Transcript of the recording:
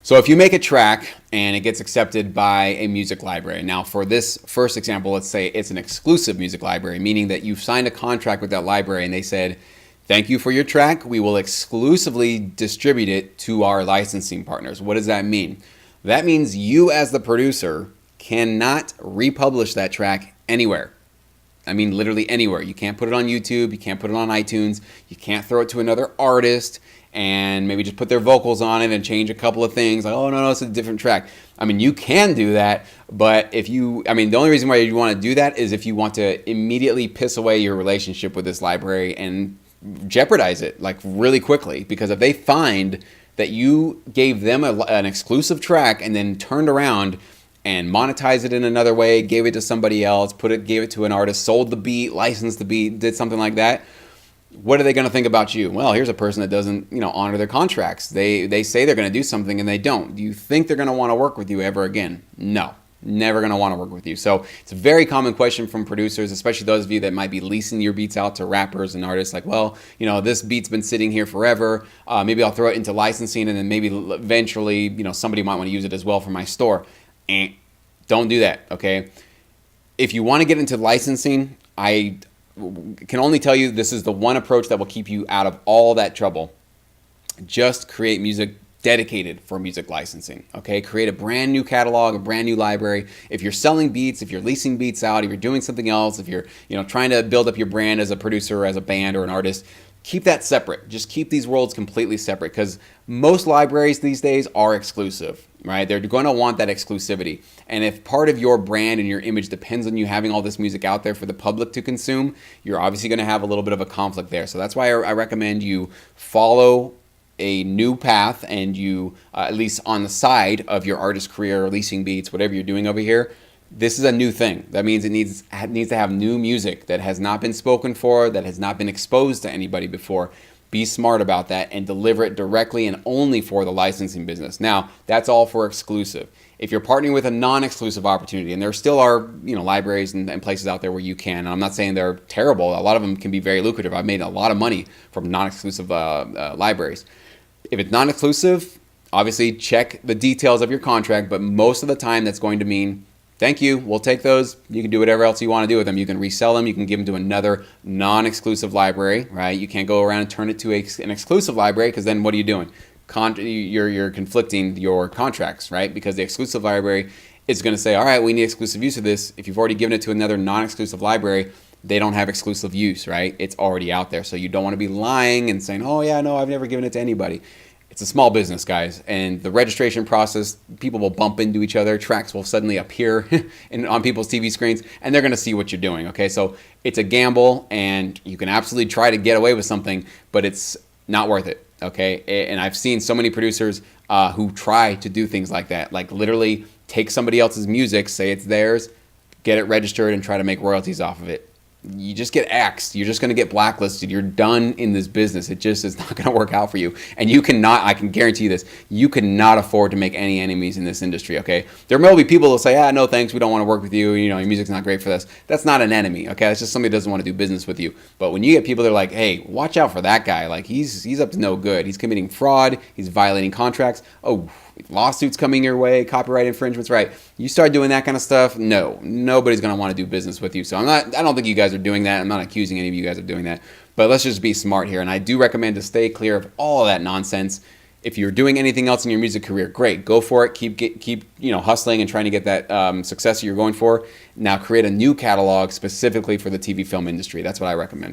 So if you make a track and it gets accepted by a music library, now for this first example, let's say it's an exclusive music library, meaning that you've signed a contract with that library and they said, thank you for your track. We will exclusively distribute it to our licensing partners. What does that mean? That means you as the producer cannot republish that track anywhere. I mean, literally anywhere. You can't put it on YouTube. You can't put it on iTunes. You can't throw it to another artist and maybe just put their vocals on it and change a couple of things. Like, oh, no, it's a different track. I mean, you can do that, but the only reason why you want to do that is if you want to immediately piss away your relationship with this library and jeopardize it like really quickly. Because if they find that you gave them an exclusive track and then turned around and monetize it in another way, gave it to somebody else, gave it to an artist, sold the beat, licensed the beat, did something like that, what are they going to think about you? Well, here's a person that doesn't, honor their contracts. They say they're going to do something and they don't. Do you think they're going to want to work with you ever again? No, never going to want to work with you. So it's a very common question from producers, especially those of you that might be leasing your beats out to rappers and artists. Like, well, this beat's been sitting here forever. Maybe I'll throw it into licensing and then maybe eventually, somebody might want to use it as well for my store. Don't do that, okay? If you want to get into licensing, I can only tell you this is the one approach that will keep you out of all that trouble. Just create music dedicated for music licensing, okay? Create a brand new catalog, a brand new library. If you're selling beats, if you're leasing beats out, if you're doing something else, if you're trying to build up your brand as a producer, as a band or an artist, keep that separate. Just keep these worlds completely separate because most libraries these days are exclusive, right? They're going to want that exclusivity. And if part of your brand and your image depends on you having all this music out there for the public to consume, you're obviously going to have a little bit of a conflict there. So that's why I recommend you follow a new path and you, at least on the side of your artist career, leasing beats, whatever you're doing over here, this is a new thing. That means it needs to have new music that has not been spoken for, that has not been exposed to anybody before. Be smart about that and deliver it directly and only for the licensing business. Now, that's all for exclusive. If you're partnering with a non-exclusive opportunity, and there still are libraries and places out there where you can, and I'm not saying they're terrible. A lot of them can be very lucrative. I've made a lot of money from non-exclusive libraries. If it's non-exclusive, obviously check the details of your contract, but most of the time that's going to mean thank you. We'll take those. You can do whatever else you want to do with them. You can resell them. You can give them to another non-exclusive library, right? You can't go around and turn it to an exclusive library because then what are you doing? You're conflicting your contracts, right? Because the exclusive library is going to say, all right, we need exclusive use of this. If you've already given it to another non-exclusive library, they don't have exclusive use, right? It's already out there. So you don't want to be lying and saying, oh yeah, no, I've never given it to anybody. It's a small business, guys, and the registration process, people will bump into each other, tracks will suddenly appear on people's TV screens, and they're going to see what you're doing, okay? So it's a gamble, and you can absolutely try to get away with something, but it's not worth it, okay? And I've seen so many producers who try to do things like that, like literally take somebody else's music, say it's theirs, get it registered, and try to make royalties off of it. You just get axed. You're just going to get blacklisted. You're done in this business. It just is not going to work out for you. And you cannot, I can guarantee you this, you cannot afford to make any enemies in this industry, okay? There will be people who will say, no thanks, we don't want to work with you, your music's not great for this. That's not an enemy, okay? That's just somebody who doesn't want to do business with you. But when you get people that are like, hey, watch out for that guy, like he's up to no good. He's committing fraud, he's violating contracts. Oh, lawsuits coming your way, copyright infringements, right? You start doing that kind of stuff, no, nobody's going to want to do business with you. So I don't think you guys are doing that. I'm not accusing any of you guys of doing that, but let's just be smart here. And I do recommend to stay clear of all of that nonsense. If you're doing anything else in your music career, great, go for it. Keep hustling and trying to get that success you're going for. Now create a new catalog specifically for the TV film industry. That's what I recommend.